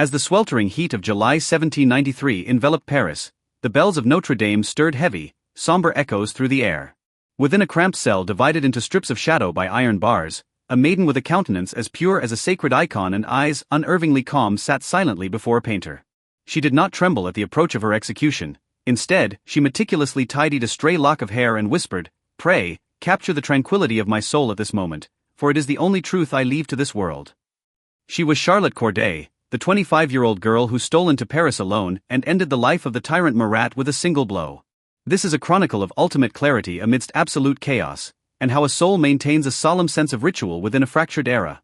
As the sweltering heat of July 1793 enveloped Paris, the bells of Notre Dame stirred heavy, somber echoes through the air. Within a cramped cell divided into strips of shadow by iron bars, a maiden with a countenance as pure as a sacred icon and eyes unervingly calm sat silently before a painter. She did not tremble at the approach of her execution. Instead, she meticulously tidied a stray lock of hair and whispered, "Pray, capture the tranquility of my soul at this moment, for it is the only truth I leave to this world." She was Charlotte Corday, the 25-year-old girl who stole into Paris alone and ended the life of the tyrant Marat with a single blow. This is a chronicle of ultimate clarity amidst absolute chaos, and how a soul maintains a solemn sense of ritual within a fractured era.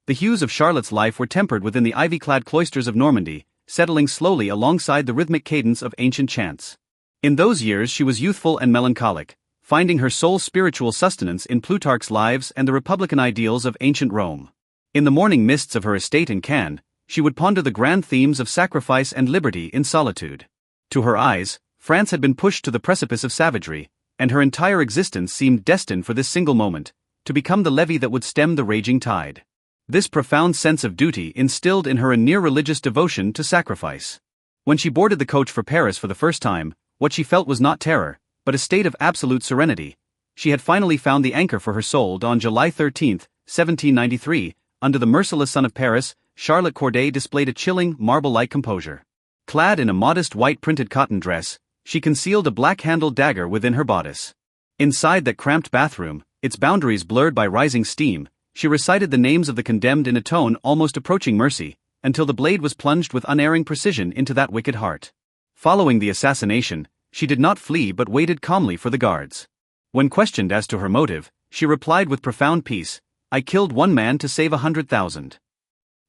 The hues of Charlotte's life were tempered within the ivy-clad cloisters of Normandy, settling slowly alongside the rhythmic cadence of ancient chants. In those years she was youthful and melancholic, finding her soul's spiritual sustenance in Plutarch's Lives and the republican ideals of ancient Rome. In the morning mists of her estate in Cannes, she would ponder the grand themes of sacrifice and liberty in solitude. To her eyes, France had been pushed to the precipice of savagery, and her entire existence seemed destined for this single moment, to become the levee that would stem the raging tide. This profound sense of duty instilled in her a near-religious devotion to sacrifice. When she boarded the coach for Paris for the first time, what she felt was not terror, but a state of absolute serenity. She had finally found the anchor for her soul. On July 13, 1793, under the merciless sun of Paris, Charlotte Corday displayed a chilling, marble-like composure. Clad in a modest white printed cotton dress, she concealed a black-handled dagger within her bodice. Inside that cramped bathroom, its boundaries blurred by rising steam, she recited the names of the condemned in a tone almost approaching mercy, until the blade was plunged with unerring precision into that wicked heart. Following the assassination, she did not flee but waited calmly for the guards. When questioned as to her motive, she replied with profound peace, "I killed one man to save 100,000.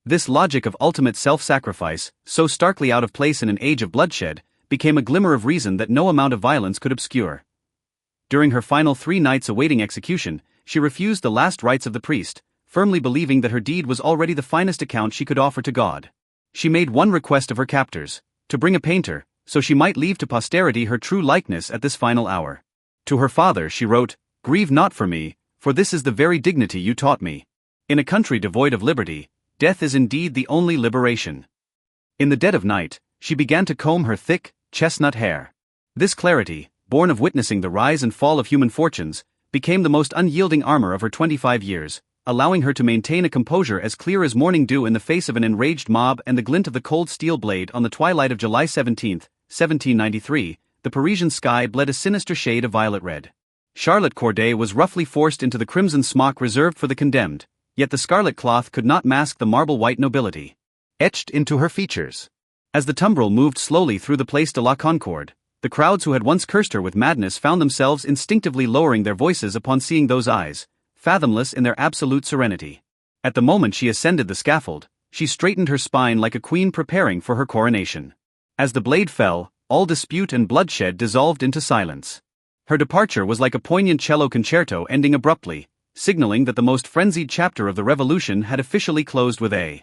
This logic of ultimate self-sacrifice, so starkly out of place in an age of bloodshed, became a glimmer of reason that no amount of violence could obscure. During her final 3 nights awaiting execution, she refused the last rites of the priest, firmly believing that her deed was already the finest account she could offer to God. She made one request of her captors, to bring a painter, so she might leave to posterity her true likeness at this final hour. To her father she wrote, "Grieve not for me, for this is the very dignity you taught me. In a country devoid of liberty, death is indeed the only liberation." In the dead of night, she began to comb her thick, chestnut hair. This clarity, born of witnessing the rise and fall of human fortunes, became the most unyielding armor of her 25 years, allowing her to maintain a composure as clear as morning dew in the face of an enraged mob and the glint of the cold steel blade. On the twilight of July 17, 1793, the Parisian sky bled a sinister shade of violet red. Charlotte Corday was roughly forced into the crimson smock reserved for the condemned, yet the scarlet cloth could not mask the marble-white nobility etched into her features. As the tumbril moved slowly through the Place de la Concorde, the crowds who had once cursed her with madness found themselves instinctively lowering their voices upon seeing those eyes, fathomless in their absolute serenity. At the moment she ascended the scaffold, she straightened her spine like a queen preparing for her coronation. As the blade fell, all dispute and bloodshed dissolved into silence. Her departure was like a poignant cello concerto ending abruptly, signaling that the most frenzied chapter of the revolution had officially closed with a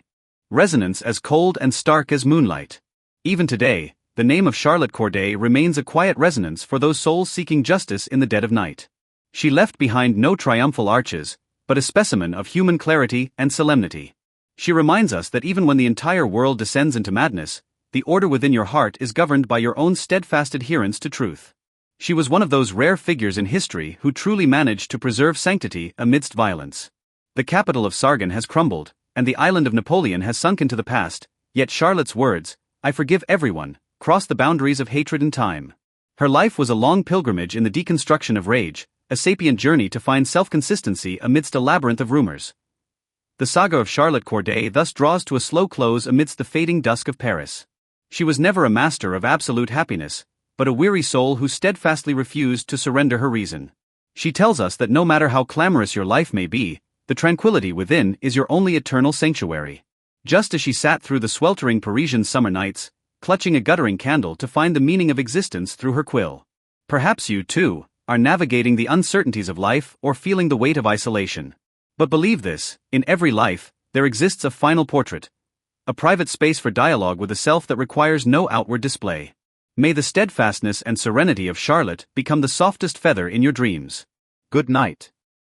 resonance as cold and stark as moonlight. Even today, the name of Charlotte Corday remains a quiet resonance for those souls seeking justice in the dead of night. She left behind no triumphal arches, but a specimen of human clarity and solemnity. She reminds us that even when the entire world descends into madness, the order within your heart is governed by your own steadfast adherence to truth. She was one of those rare figures in history who truly managed to preserve sanctity amidst violence. The capital of Sargon has crumbled, and the island of Napoleon has sunk into the past, yet Charlotte's words, "I forgive everyone," crossed the boundaries of hatred and time. Her life was a long pilgrimage in the deconstruction of rage, a sapient journey to find self-consistency amidst a labyrinth of rumors. The saga of Charlotte Corday thus draws to a slow close amidst the fading dusk of Paris. She was never a master of absolute happiness, but a weary soul who steadfastly refused to surrender her reason. She tells us that no matter how clamorous your life may be, the tranquility within is your only eternal sanctuary. Just as she sat through the sweltering Parisian summer nights, clutching a guttering candle to find the meaning of existence through her quill. Perhaps you, too, are navigating the uncertainties of life or feeling the weight of isolation. But believe this, in every life, there exists a final portrait, a private space for dialogue with a self that requires no outward display. May the steadfastness and serenity of Charlotte become the softest feather in your dreams. Good night.